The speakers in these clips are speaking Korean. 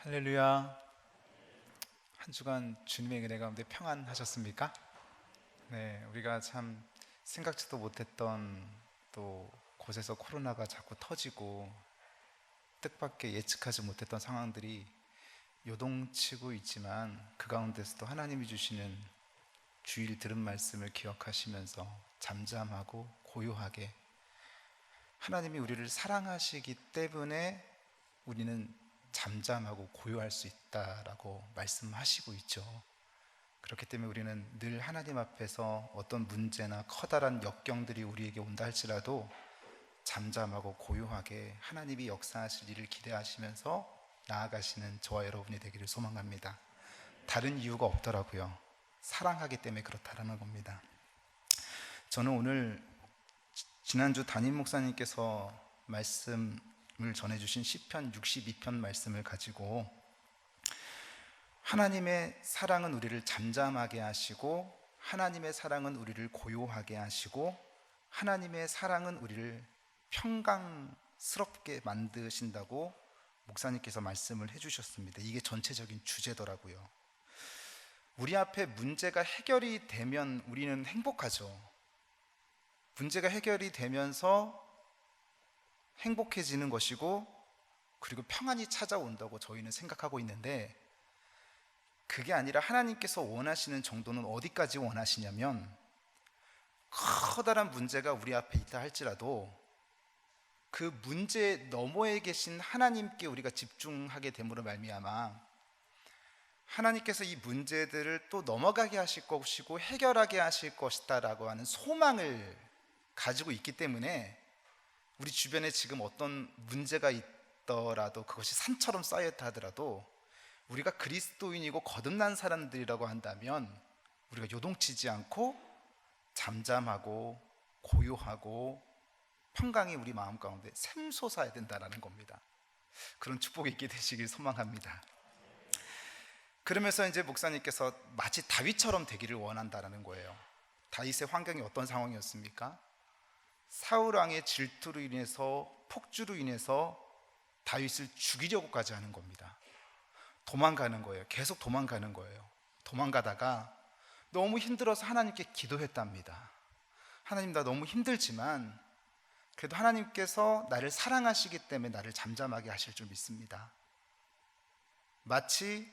할렐루야. 한 주간 주님의 은혜 가운데 평안하셨습니까? 네, 우리가 참 생각지도 못했던 또 곳에서 코로나가 자꾸 터지고 뜻밖의 예측하지 못했던 상황들이 요동치고 있지만 그 가운데서도 하나님이 주시는 주일 들은 말씀을 기억하시면서 잠잠하고 고요하게, 하나님이 우리를 사랑하시기 때문에 우리는 잠잠하고 고요할 수 있다라고 말씀하시고 있죠. 그렇기 때문에 우리는 늘 하나님 앞에서 어떤 문제나 커다란 역경들이 우리에게 온다 할지라도 잠잠하고 고요하게 하나님이 역사하실 일을 기대하시면서 나아가시는 저와 여러분이 되기를 소망합니다. 다른 이유가 없더라고요. 사랑하기 때문에 그렇다라는 겁니다. 저는 오늘 지난주 담임 목사님께서 말씀을 전해주신 시편 62편 말씀을 가지고, 하나님의 사랑은 우리를 잠잠하게 하시고 하나님의 사랑은 우리를 고요하게 하시고 하나님의 사랑은 우리를 평강스럽게 만드신다고 목사님께서 말씀을 해주셨습니다. 이게 전체적인 주제더라고요. 우리 앞에 문제가 해결이 되면 우리는 행복하죠. 문제가 해결이 되면서 행복해지는 것이고, 그리고 평안이 찾아온다고 저희는 생각하고 있는데, 그게 아니라 하나님께서 원하시는 정도는 어디까지 원하시냐면, 커다란 문제가 우리 앞에 있다 할지라도 그 문제 너머에 계신 하나님께 우리가 집중하게 됨으로 말미암아 하나님께서 이 문제들을 또 넘어가게 하실 것이고 해결하게 하실 것이다 라고 하는 소망을 가지고 있기 때문에, 우리 주변에 지금 어떤 문제가 있더라도 그것이 산처럼 쌓였다 하더라도 우리가 그리스도인이고 거듭난 사람들이라고 한다면 우리가 요동치지 않고 잠잠하고 고요하고 평강이 우리 마음 가운데 샘솟아야 된다는 겁니다. 그런 축복이 있게 되시길 소망합니다. 그러면서 이제 목사님께서 마치 다윗처럼 되기를 원한다는 거예요. 다윗의 환경이 어떤 상황이었습니까? 사울 왕의 질투로 인해서, 폭주로 인해서 다윗을 죽이려고까지 하는 겁니다. 도망가는 거예요. 계속 도망가는 거예요. 도망가다가 너무 힘들어서 하나님께 기도했답니다. 하나님, 나 너무 힘들지만 그래도 하나님께서 나를 사랑하시기 때문에 나를 잠잠하게 하실 줄 믿습니다. 마치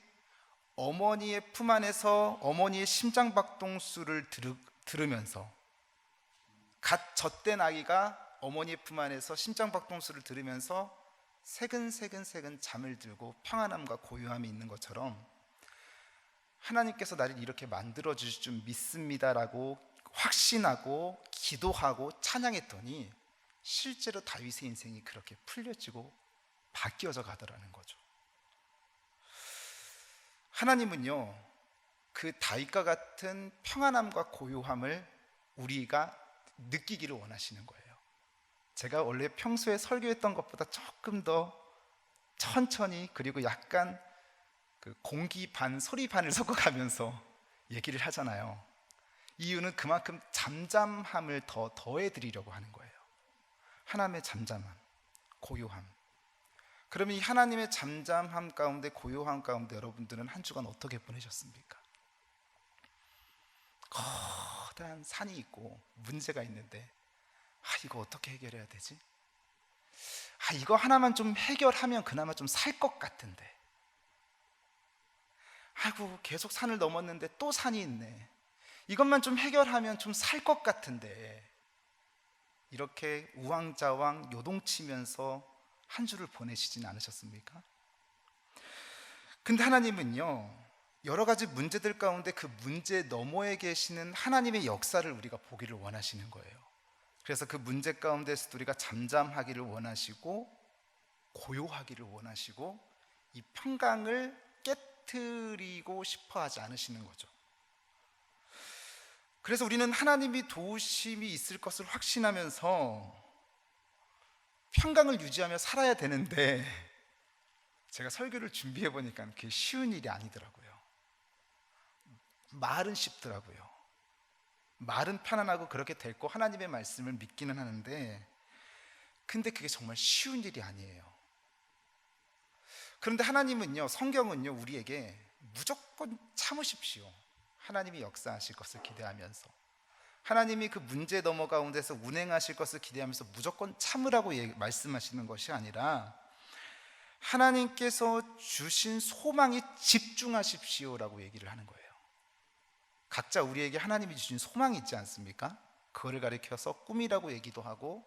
어머니의 품 안에서 어머니의 심장박동수를 들으면서, 갓 젖된 아기가 어머니의 품 안에서 심장박동수를 들으면서 새근새근 잠을 들고 평안함과 고요함이 있는 것처럼, 하나님께서 나를 이렇게 만들어 주실 줄 믿습니다라고 확신하고 기도하고 찬양했더니 실제로 다윗의 인생이 그렇게 풀려지고 바뀌어져 가더라는 거죠. 하나님은요, 그 다윗과 같은 평안함과 고요함을 우리가 느끼기를 원하시는 거예요. 제가 원래 평소에 설교했던 것보다 조금 더 천천히, 그리고 약간 그 공기 반 소리 반을 섞어가면서 얘기를 하잖아요. 이유는 그만큼 잠잠함을 더 더해드리려고 하는 거예요. 하나님의 잠잠함, 고요함. 그러면 이 하나님의 잠잠함 가운데, 고요함 가운데 여러분들은 한 주간 어떻게 보내셨습니까? 커다란 산이 있고 문제가 있는데, 이거 어떻게 해결해야 되지? 이거 하나만 좀 해결하면 그나마 좀 살 것 같은데, 계속 산을 넘었는데 또 산이 있네. 이것만 좀 해결하면 좀 살 것 같은데, 이렇게 우왕좌왕 요동치면서 한 주를 보내시진 않으셨습니까? 근데 하나님은요, 여러 가지 문제들 가운데 그 문제 너머에 계시는 하나님의 역사를 우리가 보기를 원하시는 거예요. 그래서 그 문제 가운데서도 우리가 잠잠하기를 원하시고 고요하기를 원하시고 이 평강을 깨트리고 싶어 하지 않으시는 거죠. 그래서 우리는 하나님이 도우심이 있을 것을 확신하면서 평강을 유지하며 살아야 되는데, 제가 설교를 준비해 보니까 그게 쉬운 일이 아니더라고요. 말은 쉽더라고요. 말은 편안하고 그렇게 됐고 하나님의 말씀을 믿기는 하는데, 근데 그게 정말 쉬운 일이 아니에요. 그런데 하나님은요, 성경은요, 우리에게 무조건 참으십시오, 하나님이 역사하실 것을 기대하면서, 하나님이 그 문제 넘어 가운데서 운행하실 것을 기대하면서 무조건 참으라고 말씀하시는 것이 아니라 하나님께서 주신 소망에 집중하십시오라고 얘기를 하는 거예요. 각자 우리에게 하나님이 주신 소망이 있지 않습니까? 그거를 가리켜서 꿈이라고 얘기도 하고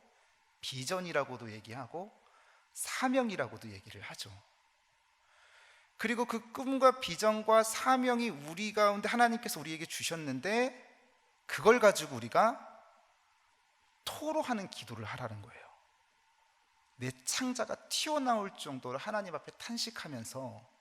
비전이라고도 얘기하고 사명이라고도 얘기를 하죠. 그리고 그 꿈과 비전과 사명이 우리 가운데 하나님께서 우리에게 주셨는데 그걸 가지고 우리가 토로하는 기도를 하라는 거예요. 내 창자가 튀어나올 정도로 하나님 앞에 탄식하면서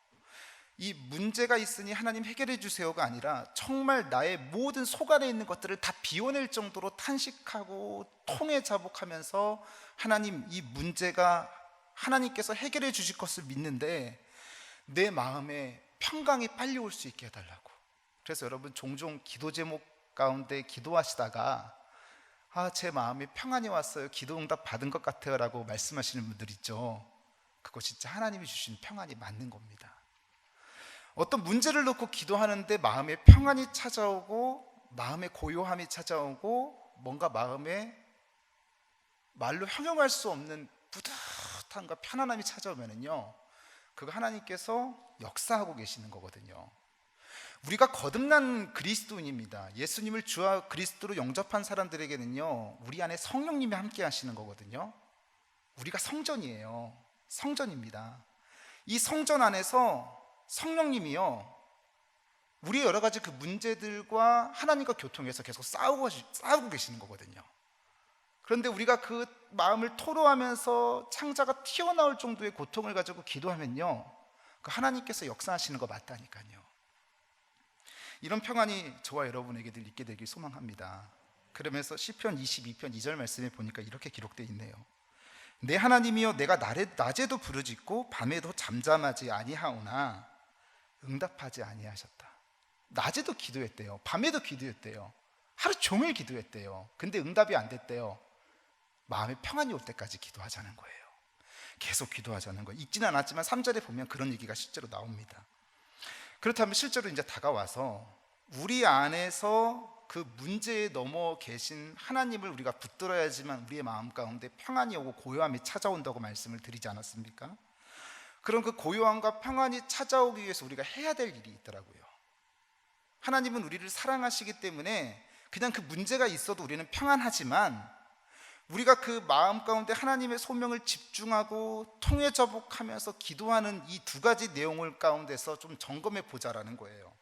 이 문제가 있으니 하나님 해결해 주세요가 아니라 정말 나의 모든 속 안에 있는 것들을 다 비워낼 정도로 탄식하고 통해 자복하면서 하나님, 이 문제가 하나님께서 해결해 주실 것을 믿는데 내 마음에 평강이 빨리 올 수 있게 해달라고. 그래서 여러분, 종종 기도 제목 가운데 기도하시다가 제 마음에 평안이 왔어요, 기도 응답 받은 것 같아요 라고 말씀하시는 분들 있죠. 그거 진짜 하나님이 주신 평안이 맞는 겁니다. 어떤 문제를 놓고 기도하는데 마음에 평안이 찾아오고 마음에 고요함이 찾아오고 뭔가 마음에 말로 형용할 수 없는 뿌듯함과 편안함이 찾아오면은요, 그거 하나님께서 역사하고 계시는 거거든요. 우리가 거듭난 그리스도인입니다. 예수님을 주와 그리스도로 영접한 사람들에게는요, 우리 안에 성령님이 함께 하시는 거거든요. 우리가 성전이에요. 성전입니다. 이 성전 안에서 성령님이요, 우리의 여러 가지 그 문제들과 하나님과 교통해서 계속 싸우고 계시는 거거든요. 그런데 우리가 그 마음을 토로하면서 창자가 튀어나올 정도의 고통을 가지고 기도하면요, 그 하나님께서 역사하시는 거 맞다니까요. 이런 평안이 저와 여러분에게 늘 있게 되길 소망합니다. 그러면서 시편 22편 2절 말씀에 보니까 이렇게 기록되어 있네요. 내 하나님이여, 내가 낮에도 부르짖고 밤에도 잠잠하지 아니하오나 응답하지 아니하셨다. 낮에도 기도했대요. 밤에도 기도했대요. 하루 종일 기도했대요. 근데 응답이 안 됐대요. 마음에 평안이 올 때까지 기도하자는 거예요. 계속 기도하자는 거예요. 읽지는 않았지만 3절에 보면 그런 얘기가 실제로 나옵니다. 그렇다면 실제로 이제 다가와서 우리 안에서 그 문제에 넘어 계신 하나님을 우리가 붙들어야지만 우리의 마음 가운데 평안이 오고 고요함이 찾아온다고 말씀을 드리지 않았습니까? 그럼 그 고요함과 평안이 찾아오기 위해서 우리가 해야 될 일이 있더라고요. 하나님은 우리를 사랑하시기 때문에 그냥 그 문제가 있어도 우리는 평안하지만 우리가 그 마음 가운데 하나님의 소명을 집중하고 통해 자복하면서 기도하는 이 두 가지 내용을 가운데서 좀 점검해 보자라는 거예요.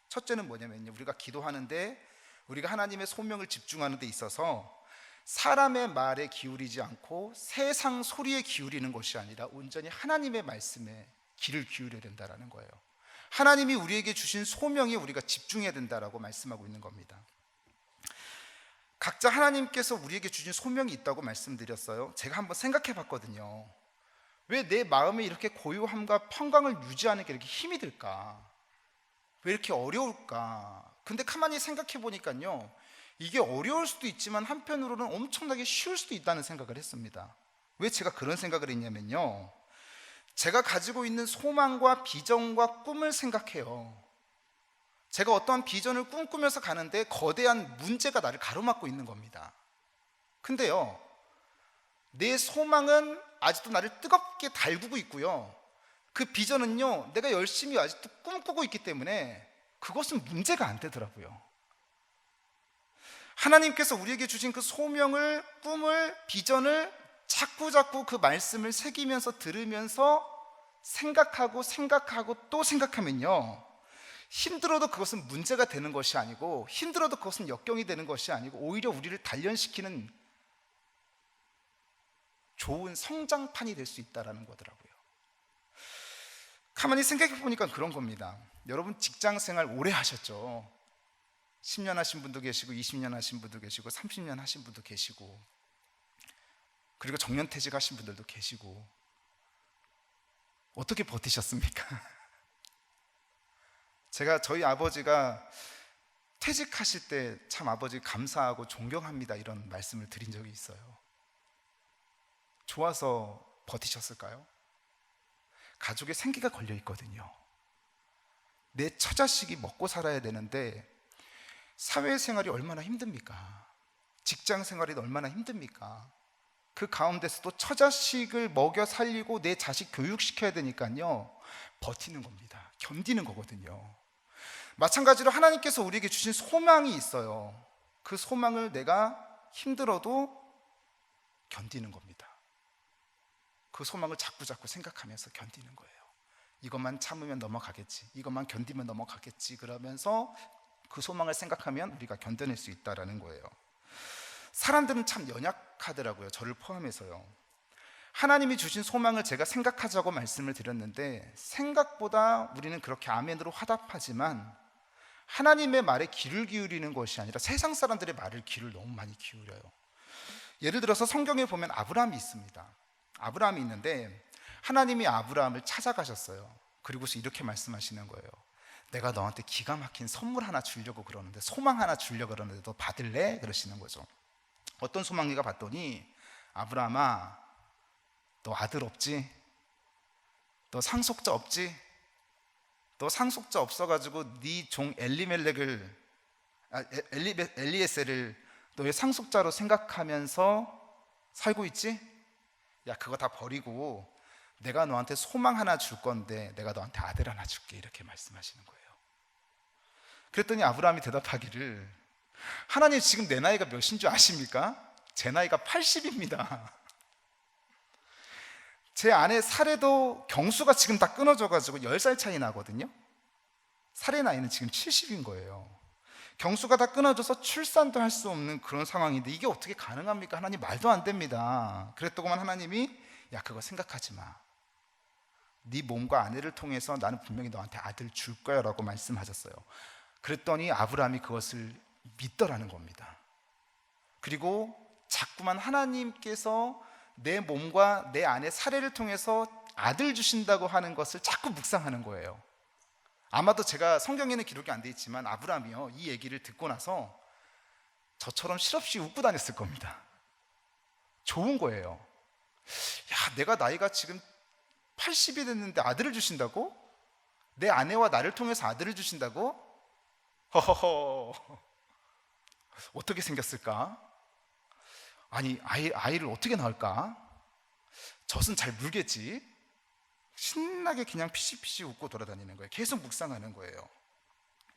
첫째는 뭐냐면요, 우리가 기도하는데 우리가 하나님의 소명을 집중하는 데 있어서 사람의 말에 기울이지 않고 세상 소리에 기울이는 것이 아니라 온전히 하나님의 말씀에 귀를 기울여야 된다는 거예요. 하나님이 우리에게 주신 소명에 우리가 집중해야 된다라고 말씀하고 있는 겁니다. 각자 하나님께서 우리에게 주신 소명이 있다고 말씀드렸어요. 제가 한번 생각해 봤거든요. 왜 내 마음에 이렇게 고요함과 평강을 유지하는 게 이렇게 힘이 들까? 왜 이렇게 어려울까? 근데 가만히 생각해 보니까요, 이게 어려울 수도 있지만 한편으로는 엄청나게 쉬울 수도 있다는 생각을 했습니다. 왜 제가 그런 생각을 했냐면요, 제가 가지고 있는 소망과 비전과 꿈을 생각해요. 제가 어떠한 비전을 꿈꾸면서 가는데 거대한 문제가 나를 가로막고 있는 겁니다. 근데요, 내 소망은 아직도 나를 뜨겁게 달구고 있고요, 그 비전은요, 내가 열심히 아직도 꿈꾸고 있기 때문에 그것은 문제가 안 되더라고요. 하나님께서 우리에게 주신 그 소명을, 꿈을, 비전을 자꾸 그 말씀을 새기면서 들으면서 생각하고 또 생각하면요, 힘들어도 그것은 문제가 되는 것이 아니고, 힘들어도 그것은 역경이 되는 것이 아니고, 오히려 우리를 단련시키는 좋은 성장판이 될 수 있다는 거더라고요. 가만히 생각해 보니까 그런 겁니다. 여러분 직장생활 오래 하셨죠? 10년 하신 분도 계시고 20년 하신 분도 계시고 30년 하신 분도 계시고, 그리고 정년퇴직 하신 분들도 계시고, 어떻게 버티셨습니까? 제가 저희 아버지가 퇴직하실 때 참 아버지 감사하고 존경합니다 이런 말씀을 드린 적이 있어요. 좋아서 버티셨을까요? 가족의 생계가 걸려 있거든요. 내 처자식이 먹고 살아야 되는데 사회생활이 얼마나 힘듭니까? 직장생활이 얼마나 힘듭니까? 그 가운데서도 처자식을 먹여 살리고 내 자식 교육시켜야 되니까요, 버티는 겁니다. 견디는 거거든요. 마찬가지로 하나님께서 우리에게 주신 소망이 있어요. 그 소망을 내가 힘들어도 견디는 겁니다. 그 소망을 자꾸 생각하면서 견디는 거예요. 이것만 참으면 넘어가겠지, 이것만 견디면 넘어가겠지, 그러면서 그 소망을 생각하면 우리가 견뎌낼 수 있다는 거예요. 사람들은 참 연약하더라고요. 저를 포함해서요. 하나님이 주신 소망을 제가 생각하자고 말씀을 드렸는데, 생각보다 우리는 그렇게 아멘으로 화답하지만 하나님의 말에 귀를 기울이는 것이 아니라 세상 사람들의 말을 귀를 너무 많이 기울여요. 예를 들어서 성경에 보면 아브라함이 있습니다. 아브라함이 있는데 하나님이 아브라함을 찾아가셨어요. 그리고서 이렇게 말씀하시는 거예요. 내가 너한테 기가 막힌 선물 하나 주려고 그러는데, 소망 하나 주려고 그러는데 너 받을래? 그러시는 거죠. 어떤 소망인가 봤더니, 아브라함아, 너 아들 없지? 너 상속자 없지? 너 상속자 없어가지고 네 종 엘리에셀을 너의 상속자로 생각하면서 살고 있지? 야, 그거 다 버리고 내가 너한테 소망 하나 줄 건데 내가 너한테 아들 하나 줄게, 이렇게 말씀하시는 거예요. 그랬더니 아브라함이 대답하기를, 하나님 지금 내 나이가 몇인 줄 아십니까? 제 나이가 80입니다. 제 아내 사례도 경수가 지금 다 끊어져가지고 10살 차이 나거든요. 사례 나이는 지금 70인 거예요. 경수가 다 끊어져서 출산도 할 수 없는 그런 상황인데 이게 어떻게 가능합니까? 하나님, 말도 안 됩니다. 그랬더구만 하나님이, 야, 그거 생각하지 마. 네 몸과 아내를 통해서 나는 분명히 너한테 아들 줄 거야 라고 말씀하셨어요. 그랬더니 아브라함이 그것을 믿더라는 겁니다. 그리고 자꾸만 하나님께서 내 몸과 내 아내 사례를 통해서 아들 주신다고 하는 것을 자꾸 묵상하는 거예요. 아마도 제가 성경에는 기록이 안 돼 있지만 아브라함이요, 이 얘기를 듣고 나서 저처럼 실없이 웃고 다녔을 겁니다. 좋은 거예요. 야, 내가 나이가 지금 80이 됐는데 아들을 주신다고? 내 아내와 나를 통해서 아들을 주신다고? 허허허, 어떻게 생겼을까? 아니, 아이를 어떻게 낳을까? 젖은 잘 물겠지? 신나게 그냥 피시피시 웃고 돌아다니는 거예요. 계속 묵상하는 거예요.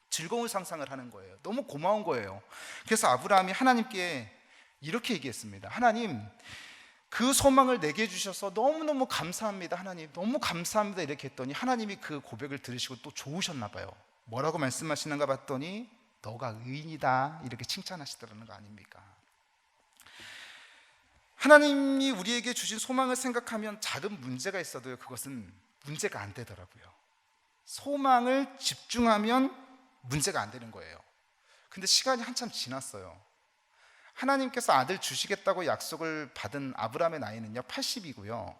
즐거운 상상을 하는 거예요. 너무 고마운 거예요. 그래서 아브라함이 하나님께 이렇게 얘기했습니다. 하나님, 그 소망을 내게 주셔서 너무너무 감사합니다. 하나님, 너무 감사합니다. 이렇게 했더니 하나님이 그 고백을 들으시고 또 좋으셨나 봐요. 뭐라고 말씀하시는가 봤더니, 너가 의인이다, 이렇게 칭찬하시더라는 거 아닙니까? 하나님이 우리에게 주신 소망을 생각하면 작은 문제가 있어도요, 그것은 문제가 안 되더라고요. 소망을 집중하면 문제가 안 되는 거예요. 근데 시간이 한참 지났어요. 하나님께서 아들 주시겠다고 약속을 받은 아브라함의 나이는요 80이고요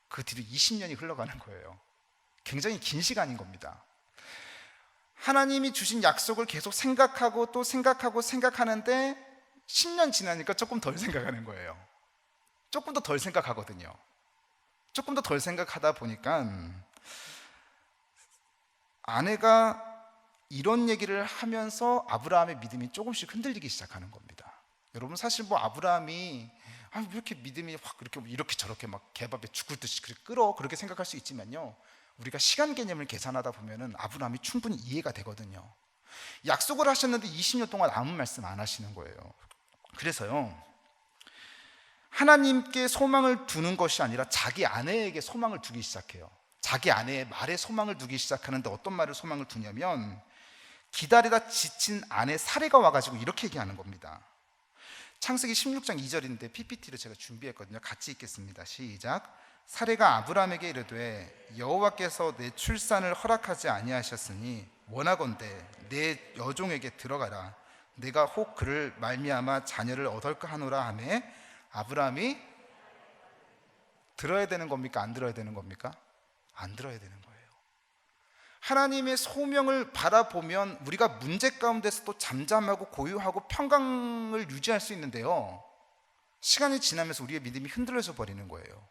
그 뒤로 20년이 흘러가는 거예요. 굉장히 긴 시간인 겁니다. 하나님이 주신 약속을 계속 생각하고 또 생각하는데 10년 지나니까 조금 덜 생각하는 거예요. 조금 더 덜 생각하거든요. 조금 더 덜 생각하다 보니까 아내가 이런 얘기를 하면서 아브라함의 믿음이 조금씩 흔들리기 시작하는 겁니다. 여러분, 사실 뭐 아브라함이 왜 이렇게 믿음이 확 이렇게 저렇게 막 개밥에 죽을 듯이 끓어, 그렇게 생각할 수 있지만요, 우리가 시간 개념을 계산하다 보면은 아브라함이 충분히 이해가 되거든요. 약속을 하셨는데 20년 동안 아무 말씀 안 하시는 거예요. 그래서요, 하나님께 소망을 두는 것이 아니라 자기 아내에게 소망을 두기 시작해요. 자기 아내의 말에 소망을 두기 시작하는데 어떤 말을 소망을 두냐면, 기다리다 지친 아내 사례가 와가지고 이렇게 얘기하는 겁니다. 창세기 16장 2절인데 PPT를 제가 준비했거든요. 같이 읽겠습니다. 시작. 사례가 아브라함에게 이르되, 여호와께서 내 출산을 허락하지 아니하셨으니 원하건대 내 여종에게 들어가라. 내가 혹 그를 말미암아 자녀를 얻을까 하노라 하매, 아브라함이 들어야 되는 겁니까? 안 들어야 되는 겁니까? 안 들어야 되는 거예요. 하나님의 소명을 바라보면 우리가 문제 가운데서도 잠잠하고 고요하고 평강을 유지할 수 있는데요, 시간이 지나면서 우리의 믿음이 흔들려져 버리는 거예요.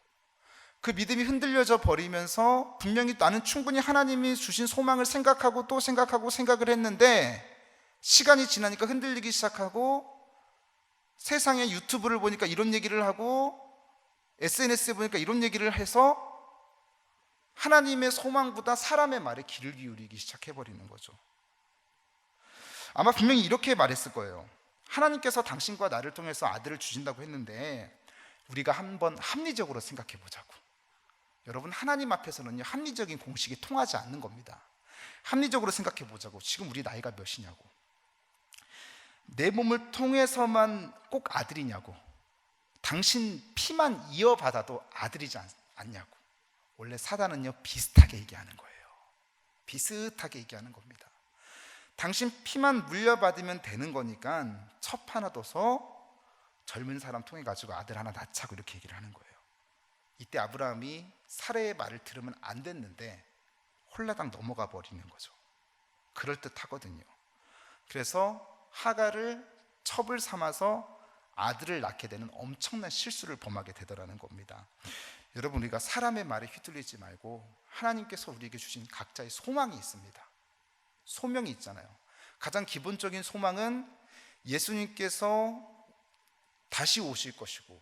그 믿음이 흔들려져 버리면서 분명히 나는 충분히 하나님이 주신 소망을 생각하고 또 생각하고 생각을 했는데 시간이 지나니까 흔들리기 시작하고 세상에 유튜브를 보니까 이런 얘기를 하고 SNS에 보니까 이런 얘기를 해서 하나님의 소망보다 사람의 말에 귀를 기울이기 시작해버리는 거죠. 아마 분명히 이렇게 말했을 거예요. 하나님께서 당신과 나를 통해서 아들을 주신다고 했는데 우리가 한번 합리적으로 생각해 보자고. 여러분, 하나님 앞에서는요 합리적인 공식이 통하지 않는 겁니다. 합리적으로 생각해 보자고. 지금 우리 나이가 몇이냐고. 내 몸을 통해서만 꼭 아들이냐고. 당신 피만 이어받아도 아들이지 않냐고. 원래 사단은요 비슷하게 얘기하는 거예요. 비슷하게 얘기하는 겁니다. 당신 피만 물려받으면 되는 거니까 첩 하나 둬서 젊은 사람 통해 가지고 아들 하나 낳자고 이렇게 얘기를 하는 거예요. 이때 아브라함이 사례의 말을 들으면 안 됐는데 홀라당 넘어가 버리는 거죠. 그럴듯하거든요. 그래서 하갈을 첩을 삼아서 아들을 낳게 되는 엄청난 실수를 범하게 되더라는 겁니다. 여러분, 우리가 사람의 말에 휘둘리지 말고 하나님께서 우리에게 주신 각자의 소망이 있습니다. 소명이 있잖아요. 가장 기본적인 소망은 예수님께서 다시 오실 것이고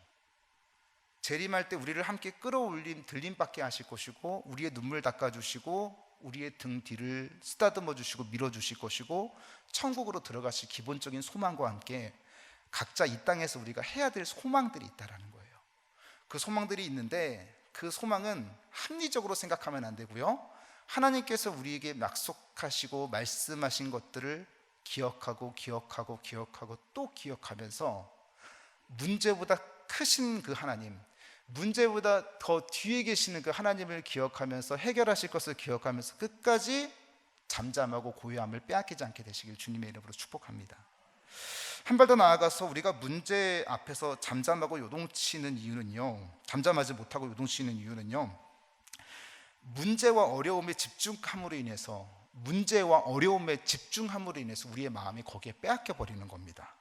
재림할 때 우리를 함께 끌어올림 들림받게 하실 것이고 우리의 눈물 닦아주시고 우리의 등 뒤를 쓰다듬어 주시고 밀어주실 것이고 천국으로 들어가실 기본적인 소망과 함께 각자 이 땅에서 우리가 해야 될 소망들이 있다는 거예요. 그 소망들이 있는데 그 소망은 합리적으로 생각하면 안 되고요, 하나님께서 우리에게 약속하시고 말씀하신 것들을 기억하고 또 기억하면서 문제보다 크신 그 하나님, 문제보다 더 뒤에 계시는 그 하나님을 기억하면서 해결하실 것을 기억하면서 끝까지 잠잠하고 고요함을 빼앗기지 않게 되시길 주님의 이름으로 축복합니다. 한 발 더 나아가서 우리가 문제 앞에서 잠잠하고 요동치는 이유는요, 잠잠하지 못하고 요동치는 이유는요, 문제와 어려움에 집중함으로 인해서 우리의 마음이 거기에 빼앗겨 버리는 겁니다.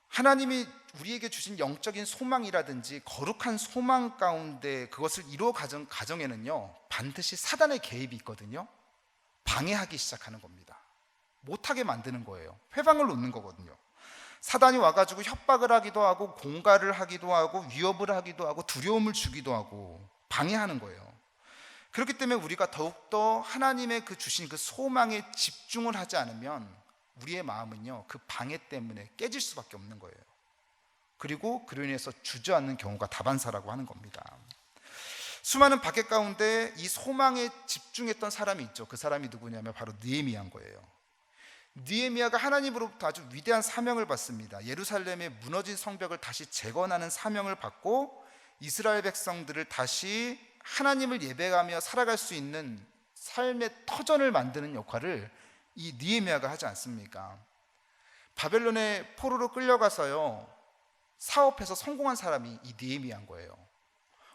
하나님이 우리에게 주신 영적인 소망이라든지 거룩한 소망 가운데 그것을 이루어 가정에는요 반드시 사단의 개입이 있거든요. 방해하기 시작하는 겁니다. 못하게 만드는 거예요. 회방을 놓는 거거든요. 사단이 와가지고 협박을 하기도 하고 공갈을 하기도 하고 위협을 하기도 하고 두려움을 주기도 하고 방해하는 거예요. 그렇기 때문에 우리가 더욱더 하나님의 그 주신 그 소망에 집중을 하지 않으면 우리의 마음은요 그 방해 때문에 깨질 수밖에 없는 거예요. 그리고 그로 인해서 주저앉는 경우가 다반사라고 하는 겁니다. 수많은 박해 가운데 이 소망에 집중했던 사람이 있죠. 그 사람이 누구냐면 바로 느헤미야인 거예요. 느헤미야가 하나님으로부터 아주 위대한 사명을 받습니다. 예루살렘의 무너진 성벽을 다시 재건하는 사명을 받고 이스라엘 백성들을 다시 하나님을 예배하며 살아갈 수 있는 삶의 터전을 만드는 역할을 이 느헤미야가 하지 않습니까? 바벨론의 포로로 끌려가서요 사업해서 성공한 사람이 이 느헤미야인 거예요.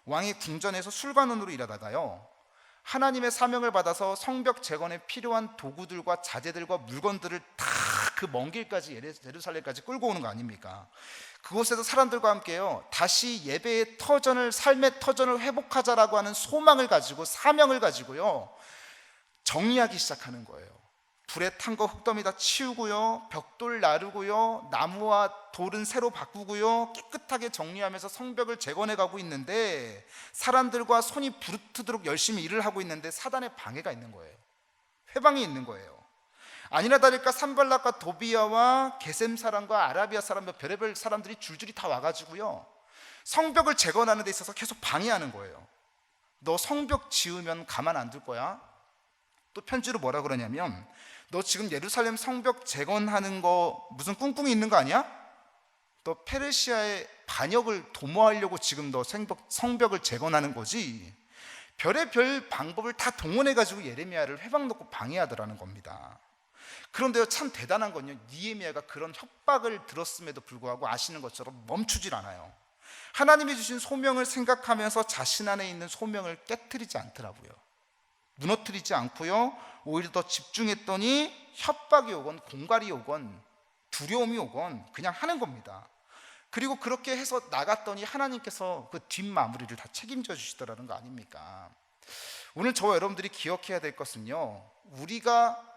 왕의 궁전에서 술관원으로 일하다가요 하나님의 사명을 받아서 성벽 재건에 필요한 도구들과 자재들과 물건들을 다 그 먼 길까지 예루살렘까지 끌고 오는 거 아닙니까? 그곳에서 사람들과 함께요 다시 예배의 터전을, 삶의 터전을 회복하자라고 하는 소망을 가지고 사명을 가지고요 정리하기 시작하는 거예요. 불에 탄 거 흙더미 다 치우고요, 벽돌 나르고요, 나무와 돌은 새로 바꾸고요, 깨끗하게 정리하면서 성벽을 재건해 가고 있는데 사람들과 손이 부르트도록 열심히 일을 하고 있는데 사단의 방해가 있는 거예요. 회방이 있는 거예요. 아니나 다를까 산발락과 도비야와 게셈 사람과 아라비아 사람, 별의별 사람들이 줄줄이 다 와가지고요 성벽을 재건하는 데 있어서 계속 방해하는 거예요. 너 성벽 지으면 가만 안 둘 거야. 또 편지로 뭐라 그러냐면 너 지금 예루살렘 성벽 재건하는 거 무슨 꿍꿍이 있는 거 아니야? 너 페르시아의 반역을 도모하려고 지금 너 성벽을 재건하는 거지. 별의별 방법을 다 동원해가지고 예레미야를 회방 놓고 방해하더라는 겁니다. 그런데요 참 대단한 건요 느헤미야가 그런 협박을 들었음에도 불구하고 아시는 것처럼 멈추질 않아요. 하나님이 주신 소명을 생각하면서 자신 안에 있는 소명을 깨트리지 않더라고요. 무너뜨리지 않고요 오히려 더 집중했더니 협박이 오건 공갈이 오건 두려움이 오건 그냥 하는 겁니다. 그리고 그렇게 해서 나갔더니 하나님께서 그 뒷마무리를 다 책임져 주시더라는 거 아닙니까? 오늘 저와 여러분들이 기억해야 될 것은요, 우리가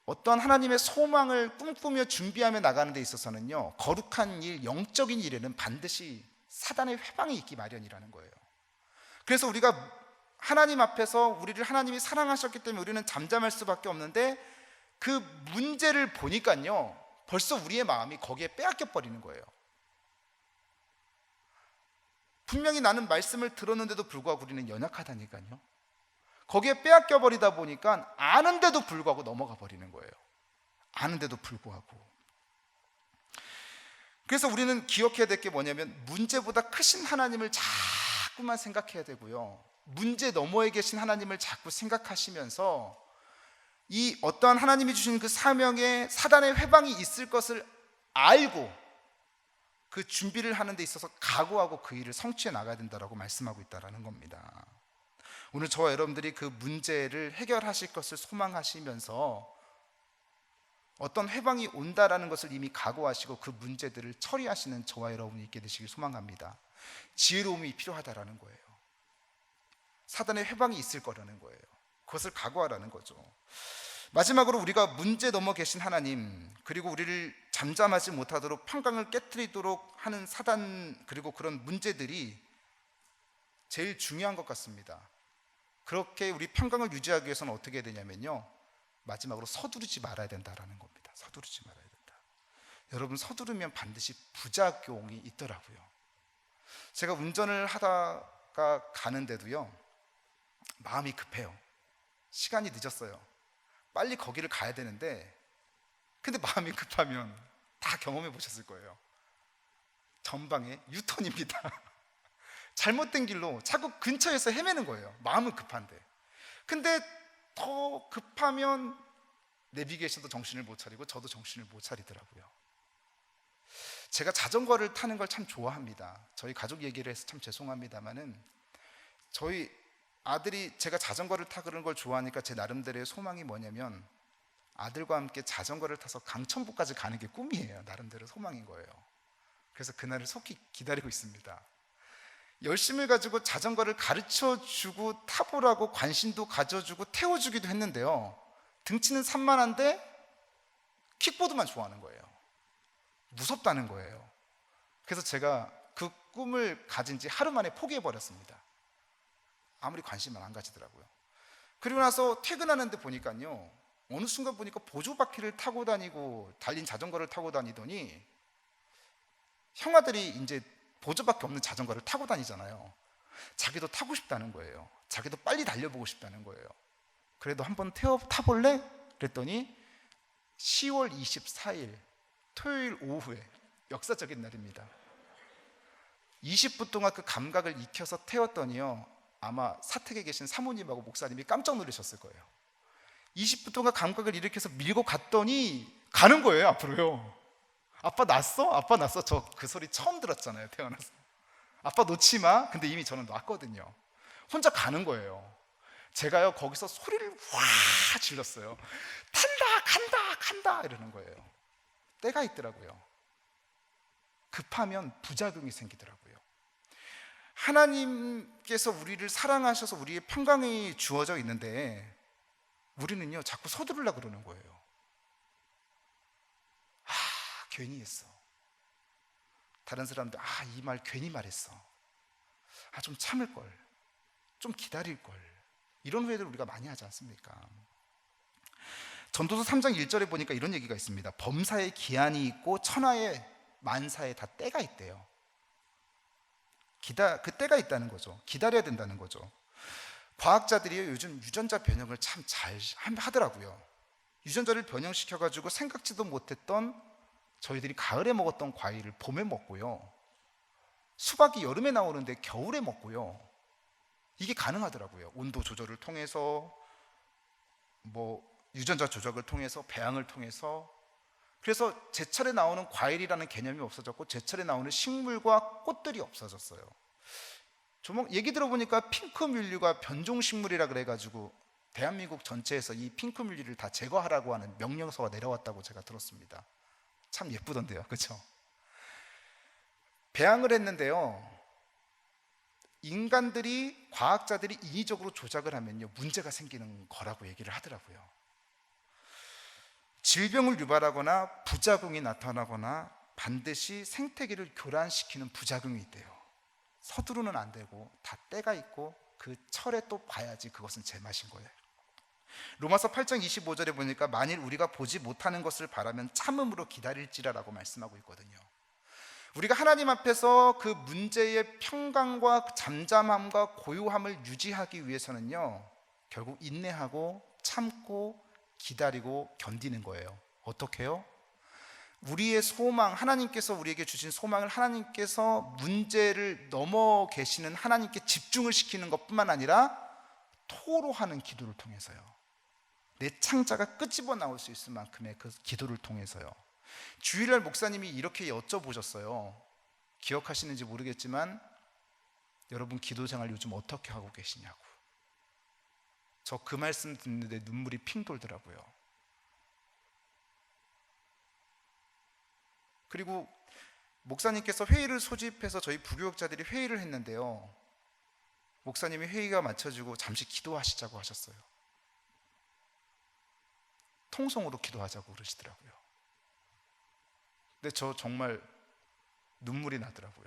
어떤 하나님의 소망을 꿈꾸며 준비하며 나가는 데 있어서는요, 거룩한 일, 영적인 일에는 반드시 사단의 회방이 있기 마련이라는 거예요. 그래서 우리가 하나님 앞에서 우리를 하나님이 사랑하셨기 때문에 우리는 잠잠할 수밖에 없는데, 그 문제를 보니까요 벌써 우리의 마음이 거기에 빼앗겨 버리는 거예요. 분명히 나는 말씀을 들었는데도 불구하고 우리는 연약하다니까요. 거기에 빼앗겨 버리다 보니까 아는데도 불구하고 넘어가 버리는 거예요. 아는데도 불구하고. 그래서 우리는 기억해야 될 게 뭐냐면, 문제보다 크신 하나님을 자꾸만 생각해야 되고요, 문제 너머에 계신 하나님을 자꾸 생각하시면서 이 어떠한 하나님이 주신 그 사명에 사단의 회방이 있을 것을 알고 그 준비를 하는 데 있어서 각오하고 그 일을 성취해 나가야 된다라고 말씀하고 있다는 겁니다. 오늘 저와 여러분들이 그 문제를 해결하실 것을 소망하시면서 어떤 회방이 온다라는 것을 이미 각오하시고 그 문제들을 처리하시는 저와 여러분이 있게 되시길 소망합니다. 지혜로움이 필요하다라는 거예요. 사단의 회방이 있을 거라는 거예요. 그것을 각오하라는 거죠. 마지막으로 우리가 문제 넘어 계신 하나님, 그리고 우리를 잠잠하지 못하도록 평강을 깨트리도록 하는 사단, 그리고 그런 문제들이 제일 중요한 것 같습니다. 그렇게 우리 평강을 유지하기 위해서는 어떻게 해야 되냐면요, 마지막으로 서두르지 말아야 된다라는 겁니다. 서두르지 말아야 된다. 여러분, 서두르면 반드시 부작용이 있더라고요. 제가 운전을 하다가 가는데도요, 마음이 급해요. 시간이 늦었어요. 빨리 거기를 가야 되는데, 근데 마음이 급하면 다 경험해 보셨을 거예요. 전방에 유턴입니다. 잘못된 길로 자꾸 근처에서 헤매는 거예요. 마음은 급한데. 근데 더 급하면 내비게이션도 정신을 못 차리고 저도 정신을 못 차리더라고요. 제가 자전거를 타는 걸 참 좋아합니다. 저희 가족 얘기를 해서 참 죄송합니다만은, 저희 아들이 제가 자전거를 타고 그런 걸 좋아하니까 제 나름대로의 소망이 뭐냐면, 아들과 함께 자전거를 타서 강천북까지 가는 게 꿈이에요. 나름대로 소망인 거예요. 그래서 그날을 속히 기다리고 있습니다. 열심을 가지고 자전거를 가르쳐주고 타보라고 관심도 가져주고 태워주기도 했는데요, 등치는 산만한데 킥보드만 좋아하는 거예요. 무섭다는 거예요. 그래서 제가 그 꿈을 가진 지 하루 만에 포기해버렸습니다. 아무리 관심만 안 가지더라고요. 그리고 나서 퇴근하는데 보니까요, 어느 순간 보니까 보조바퀴를 타고 다니고 달린 자전거를 타고 다니더니, 형아들이 이제 보조바퀴 없는 자전거를 타고 다니잖아요. 자기도 타고 싶다는 거예요. 자기도 빨리 달려보고 싶다는 거예요. 그래도 한번 타볼래? 그랬더니 10월 24일 토요일 오후에, 역사적인 날입니다. 20분 동안 그 감각을 익혀서 태웠더니요, 아마 사택에 계신 사모님하고 목사님이 깜짝 놀라셨을 거예요. 20분 동안 감각을 일으켜서 밀고 갔더니 가는 거예요, 앞으로요. 아빠 났어? 아빠 났어? 저 그 소리 처음 들었잖아요, 태어나서. 아빠 놓지 마. 근데 이미 저는 놨거든요. 혼자 가는 거예요. 제가요 거기서 소리를 확 질렀어요. 탄다, 간다, 간다 이러는 거예요. 때가 있더라고요. 급하면 부작용이 생기더라고요. 하나님께서 우리를 사랑하셔서 우리의 평강이 주어져 있는데, 우리는요 자꾸 서두르려고 그러는 거예요. 괜히 했어. 다른 사람들, 이 말 괜히 말했어. 좀 참을걸, 좀 기다릴걸. 이런 후회를 우리가 많이 하지 않습니까? 전도서 3장 1절에 보니까 이런 얘기가 있습니다. 범사에 기한이 있고 천하에 만사에 다 때가 있대요. 그 때가 있다는 거죠. 기다려야 된다는 거죠. 과학자들이 요즘 유전자 변형을 참 잘 하더라고요. 유전자를 변형시켜가지고 생각지도 못했던, 저희들이 가을에 먹었던 과일을 봄에 먹고요, 수박이 여름에 나오는데 겨울에 먹고요, 이게 가능하더라고요. 온도 조절을 통해서, 유전자 조작을 통해서, 배양을 통해서. 그래서 제철에 나오는 과일이라는 개념이 없어졌고, 제철에 나오는 식물과 꽃들이 없어졌어요. 얘기 들어보니까 핑크뮬리가 변종식물이라 그래가지고 대한민국 전체에서 이 핑크뮬리를 다 제거하라고 하는 명령서가 내려왔다고 제가 들었습니다. 참 예쁘던데요, 그렇죠? 배양을 했는데요, 인간들이, 과학자들이 인위적으로 조작을 하면요 문제가 생기는 거라고 얘기를 하더라고요. 질병을 유발하거나 부작용이 나타나거나 반드시 생태계를 교란시키는 부작용이 있대요. 서두르는 안 되고 다 때가 있고 그 철에 또 봐야지 그것은 제맛인 거예요. 로마서 8장 25절에 보니까 만일 우리가 보지 못하는 것을 바라면 참음으로 기다릴지라라고 말씀하고 있거든요. 우리가 하나님 앞에서 그 문제의 평강과 잠잠함과 고요함을 유지하기 위해서는요 결국 인내하고 참고 기다리고 견디는 거예요. 어떻게요? 우리의 소망, 하나님께서 우리에게 주신 소망을 하나님께서 문제를 넘어 계시는 하나님께 집중을 시키는 것뿐만 아니라 토로하는 기도를 통해서요. 내 창자가 끄집어 나올 수 있을 만큼의 그 기도를 통해서요. 주일날 목사님이 이렇게 여쭤보셨어요. 기억하시는지 모르겠지만 여러분 기도 생활 요즘 어떻게 하고 계시냐고. 저 그 말씀 듣는데 눈물이 핑 돌더라고요. 그리고 목사님께서 회의를 소집해서 저희 부교육자들이 회의를 했는데요, 목사님이 회의가 마쳐지고 잠시 기도하시자고 하셨어요. 통성으로 기도하자고 그러시더라고요. 근데 저 정말 눈물이 나더라고요.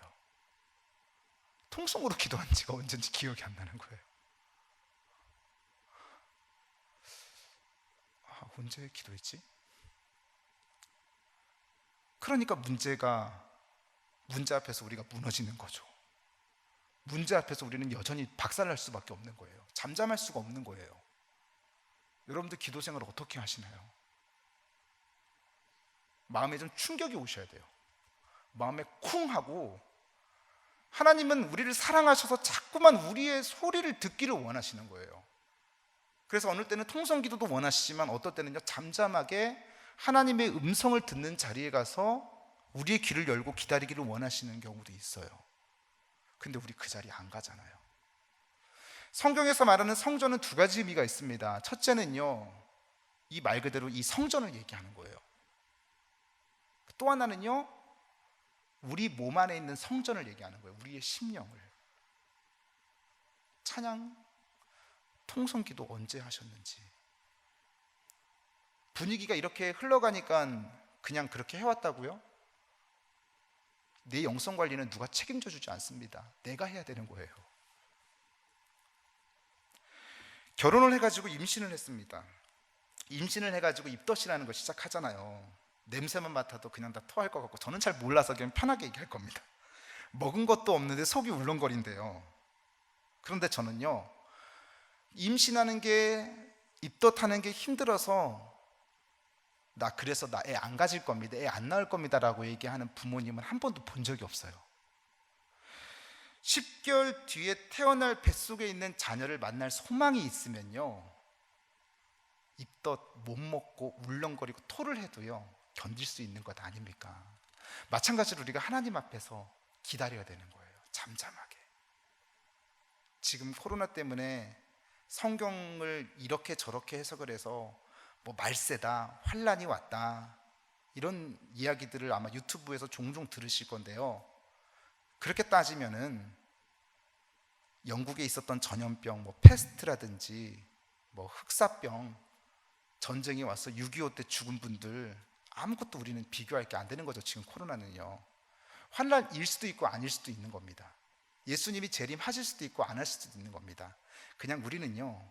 통성으로 기도한 지가 언젠지 기억이 안 나는 거예요. 언제 기도했지? 그러니까 문제 앞에서 우리가 무너지는 거죠. 문제 앞에서 우리는 여전히 박살날 수밖에 없는 거예요. 잠잠할 수가 없는 거예요. 여러분들 기도 생활 어떻게 하시나요? 마음에 좀 충격이 오셔야 돼요. 마음에 쿵 하고, 하나님은 우리를 사랑하셔서 자꾸만 우리의 소리를 듣기를 원하시는 거예요. 그래서 어느 때는 통성기도도 원하시지만 어떨 때는요 잠잠하게 하나님의 음성을 듣는 자리에 가서 우리의 귀를 열고 기다리기를 원하시는 경우도 있어요. 근데 우리 그 자리에 안 가잖아요. 성경에서 말하는 성전은 두 가지 의미가 있습니다. 첫째는요, 이 말 그대로 이 성전을 얘기하는 거예요. 또 하나는요, 우리 몸 안에 있는 성전을 얘기하는 거예요. 우리의 심령을. 찬양, 통성기도 언제 하셨는지. 분위기가 이렇게 흘러가니까 그냥 그렇게 해왔다고요? 내 영성 관리는 누가 책임져 주지 않습니다. 내가 해야 되는 거예요. 결혼을 해가지고 임신을 했습니다. 임신을 해가지고 입덧이라는 거 시작하잖아요. 냄새만 맡아도 그냥 다 토할 것 같고, 저는 잘 몰라서 그냥 편하게 얘기할 겁니다. 먹은 것도 없는데 속이 울렁거린대요. 그런데 저는요, 임신하는 게, 입덧하는 게 힘들어서 그래서 나 애 안 가질 겁니다, 애 안 낳을 겁니다 라고 얘기하는 부모님은 한 번도 본 적이 없어요. 10개월 뒤에 태어날 뱃속에 있는 자녀를 만날 소망이 있으면요, 입덧 못 먹고 울렁거리고 토를 해도요 견딜 수 있는 것 아닙니까? 마찬가지로 우리가 하나님 앞에서 기다려야 되는 거예요. 잠잠하게. 지금 코로나 때문에 성경을 이렇게 저렇게 해석을 해서 뭐 말세다, 환란이 왔다, 이런 이야기들을 아마 유튜브에서 종종 들으실 건데요, 그렇게 따지면은 영국에 있었던 전염병, 뭐 패스트라든지 뭐 흑사병, 전쟁이 와서 6.25 때 죽은 분들, 아무것도 우리는 비교할 게 안 되는 거죠. 지금 코로나는요, 환란일 수도 있고 아닐 수도 있는 겁니다. 예수님이 재림하실 수도 있고 안 하실 수도 있는 겁니다. 그냥 우리는요,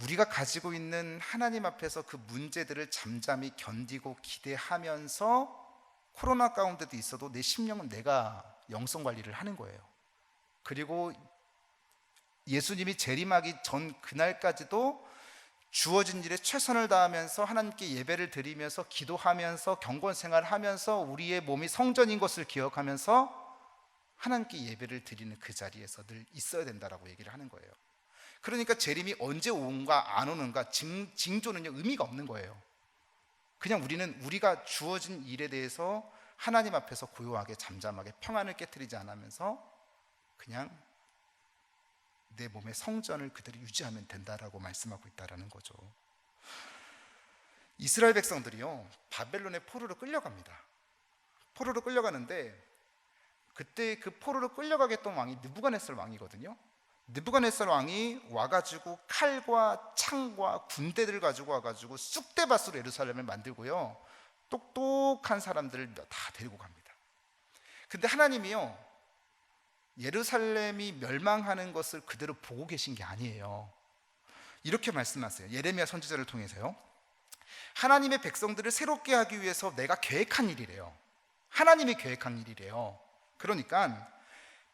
우리가 가지고 있는 하나님 앞에서 그 문제들을 잠잠히 견디고 기대하면서 코로나 가운데도 있어도 내 심령은 내가 영성 관리를 하는 거예요. 그리고 예수님이 재림하기 전 그날까지도 주어진 일에 최선을 다하면서 하나님께 예배를 드리면서 기도하면서 경건 생활하면서 우리의 몸이 성전인 것을 기억하면서 하나님께 예배를 드리는 그 자리에서 늘 있어야 된다라고 얘기를 하는 거예요. 그러니까 재림이 언제 오는가 안 오는가 징조는요 의미가 없는 거예요. 그냥 우리는 우리가 주어진 일에 대해서 하나님 앞에서 고요하게 잠잠하게 평안을 깨트리지 않으면서 그냥 내 몸의 성전을 그대로 유지하면 된다라고 말씀하고 있다라는 거죠. 이스라엘 백성들이요 바벨론의 포로로 끌려갑니다. 포로로 끌려가는데 그때 그 포로로 끌려가게 했던 왕이 느부갓네살 왕이거든요. 느부갓네살 왕이 와가지고 칼과 창과 군대들 가지고 와가지고 쑥대밭으로 예루살렘을 만들고요, 똑똑한 사람들을 다 데리고 갑니다. 근데 하나님이요, 예루살렘이 멸망하는 것을 그대로 보고 계신 게 아니에요. 이렇게 말씀하세요. 예레미야 선지자를 통해서요. 하나님의 백성들을 새롭게 하기 위해서 내가 계획한 일이래요. 하나님이 계획한 일이래요. 그러니까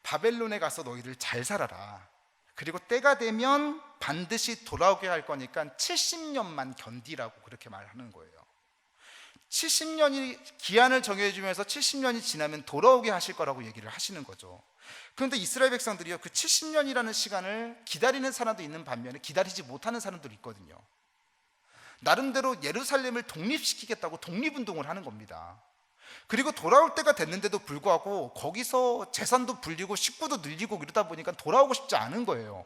바벨론에 가서 너희들 잘 살아라. 그리고 때가 되면 반드시 돌아오게 할 거니까 70년만 견디라고 그렇게 말하는 거예요. 70년이 기한을 정해주면서 70년이 지나면 돌아오게 하실 거라고 얘기를 하시는 거죠. 그런데 이스라엘 백성들이요, 그 70년이라는 시간을 기다리는 사람도 있는 반면에 기다리지 못하는 사람들이 있거든요. 나름대로 예루살렘을 독립시키겠다고 독립운동을 하는 겁니다. 그리고 돌아올 때가 됐는데도 불구하고 거기서 재산도 불리고 식구도 늘리고 이러다 보니까 돌아오고 싶지 않은 거예요.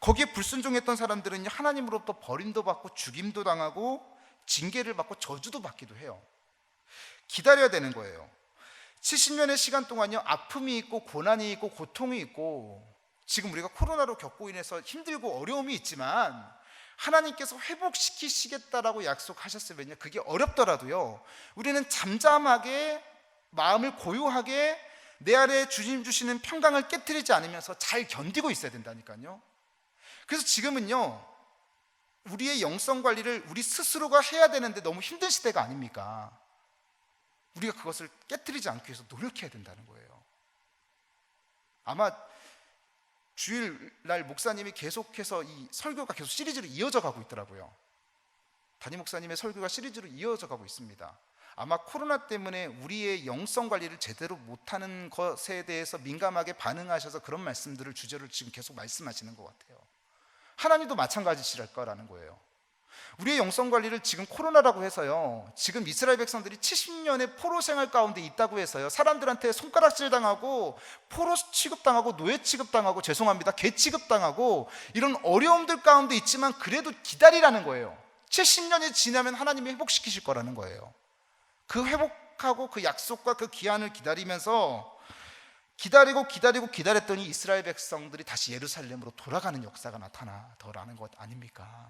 거기에 불순종했던 사람들은 하나님으로부터 버림도 받고 죽임도 당하고 징계를 받고 저주도 받기도 해요. 기다려야 되는 거예요. 70년의 시간 동안요, 아픔이 있고 고난이 있고 고통이 있고, 지금 우리가 코로나로 겪고 인해서 힘들고 어려움이 있지만 하나님께서 회복시키시겠다라고 약속하셨으면요, 그게 어렵더라도요, 우리는 잠잠하게 마음을 고요하게 내 아래에 주님 주시는 평강을 깨트리지 않으면서 잘 견디고 있어야 된다니까요. 그래서 지금은요, 우리의 영성 관리를 우리 스스로가 해야 되는데 너무 힘든 시대가 아닙니까? 우리가 그것을 깨트리지 않기 위해서 노력해야 된다는 거예요. 아마 주일날 목사님이 계속해서 이 설교가 계속 시리즈로 이어져 가고 있더라고요. 담임 목사님의 설교가 시리즈로 이어져 가고 있습니다. 아마 코로나 때문에 우리의 영성 관리를 제대로 못하는 것에 대해서 민감하게 반응하셔서 그런 말씀들을 주제로 지금 계속 말씀하시는 것 같아요. 하나님도 마찬가지시랄 거라는 거예요. 우리의 영성 관리를 지금 코로나라고 해서요, 지금 이스라엘 백성들이 70년의 포로 생활 가운데 있다고 해서요, 사람들한테 손가락질 당하고 포로 취급당하고 노예 취급당하고, 죄송합니다, 개 취급당하고 이런 어려움들 가운데 있지만 그래도 기다리라는 거예요. 70년이 지나면 하나님이 회복시키실 거라는 거예요. 그 회복하고 그 약속과 그 기한을 기다리면서 기다렸더니 이스라엘 백성들이 다시 예루살렘으로 돌아가는 역사가 나타나더라는 것 아닙니까?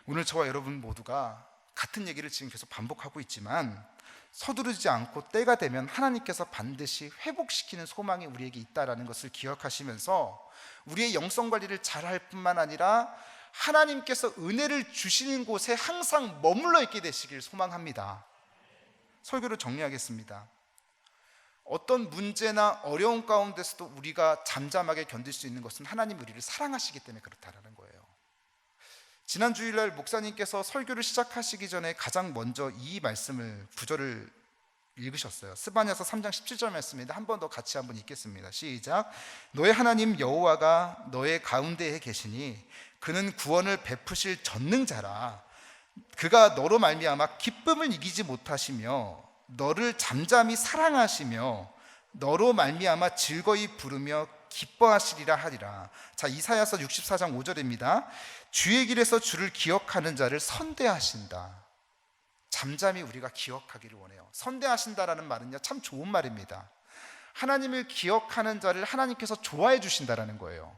오늘 저와 여러분 모두가 같은 얘기를 지금 계속 반복하고 있지만 서두르지 않고 때가 되면 하나님께서 반드시 회복시키는 소망이 우리에게 있다는 것을 기억하시면서 우리의 영성 관리를 잘할 뿐만 아니라 하나님께서 은혜를 주시는 곳에 항상 머물러 있게 되시길 소망합니다. 설교를 정리하겠습니다. 어떤 문제나 어려움 가운데서도 우리가 잠잠하게 견딜 수 있는 것은 하나님 우리를 사랑하시기 때문에 그렇다는 거예요. 지난 주일날 목사님께서 설교를 시작하시기 전에 가장 먼저 이 말씀을, 구절을 읽으셨어요. 스바냐서 3장 17절 말씀인데 한 번 더 같이 한번 읽겠습니다. 시작. 너의 하나님 여호와가 너의 가운데에 계시니 그는 구원을 베푸실 전능자라. 그가 너로 말미암아 기쁨을 이기지 못하시며 너를 잠잠히 사랑하시며 너로 말미암아 즐거이 부르며 기뻐하시리라 하리라. 자, 이사야서 64장 5절입니다. 주의 길에서 주를 기억하는 자를 선대하신다. 잠잠히 우리가 기억하기를 원해요. 선대하신다라는 말은요, 참 좋은 말입니다. 하나님을 기억하는 자를 하나님께서 좋아해 주신다라는 거예요.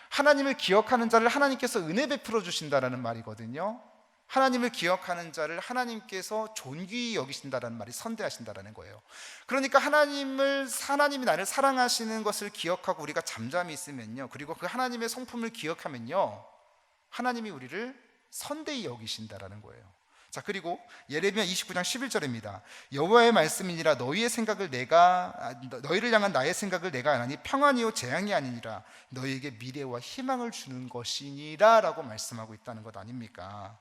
하나님을 기억하는 자를 하나님께서 은혜 베풀어 주신다라는 말이거든요. 하나님을 기억하는 자를 하나님께서 존귀히 여기신다라는 말이 선대하신다라는 거예요. 그러니까 하나님이 나를 사랑하시는 것을 기억하고 우리가 잠잠히 있으면요, 그리고 그 하나님의 성품을 기억하면요, 하나님이 우리를 선대히 여기신다라는 거예요. 자, 그리고 예레미야 29장 11절입니다. 여호와의 말씀이니라 너희를 향한 나의 생각을 내가 아나니 평안이요 재앙이 아니니라 너희에게 미래와 희망을 주는 것이니라 라고 말씀하고 있다는 것 아닙니까?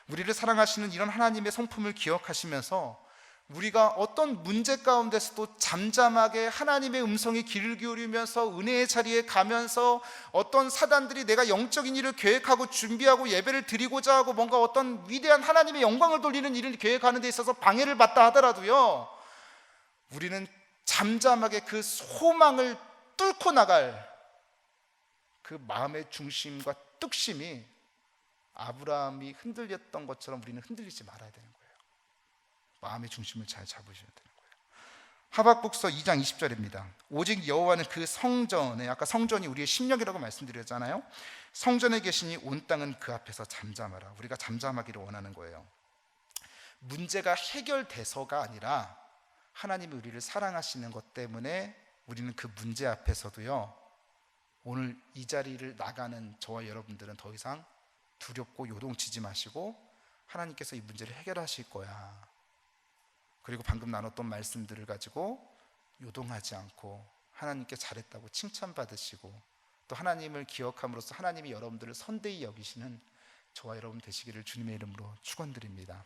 우리를 사랑하시는 이런 하나님의 성품을 기억하시면서 우리가 어떤 문제 가운데서도 잠잠하게 하나님의 음성에 귀를 기울이면서 은혜의 자리에 가면서 어떤 사단들이 내가 영적인 일을 계획하고 준비하고 예배를 드리고자 하고 뭔가 어떤 위대한 하나님의 영광을 돌리는 일을 계획하는 데 있어서 방해를 받다 하더라도요, 우리는 잠잠하게 그 소망을 뚫고 나갈 그 마음의 중심과 뚝심이 아브라함이 흔들렸던 것처럼 우리는 흔들리지 말아야 되는 거예요. 마음의 중심을 잘 잡으셔야 되는 거예요. 하박국서 2장 20절입니다. 오직 여호와는 그 성전에, 아까 성전이 우리의 심령이라고 말씀드렸잖아요. 성전에 계시니 온 땅은 그 앞에서 잠잠하라. 우리가 잠잠하기를 원하는 거예요. 문제가 해결돼서가 아니라 하나님이 우리를 사랑하시는 것 때문에 우리는 그 문제 앞에서도요, 오늘 이 자리를 나가는 저와 여러분들은 더 이상 두렵고 요동치지 마시고 하나님께서 이 문제를 해결하실 거야. 그리고 방금 나눴던 말씀들을 가지고 요동하지 않고 하나님께 잘했다고 칭찬받으시고 또 하나님을 기억함으로써 하나님이 여러분들을 선대히 여기시는 저와 여러분 되시기를 주님의 이름으로 축원드립니다.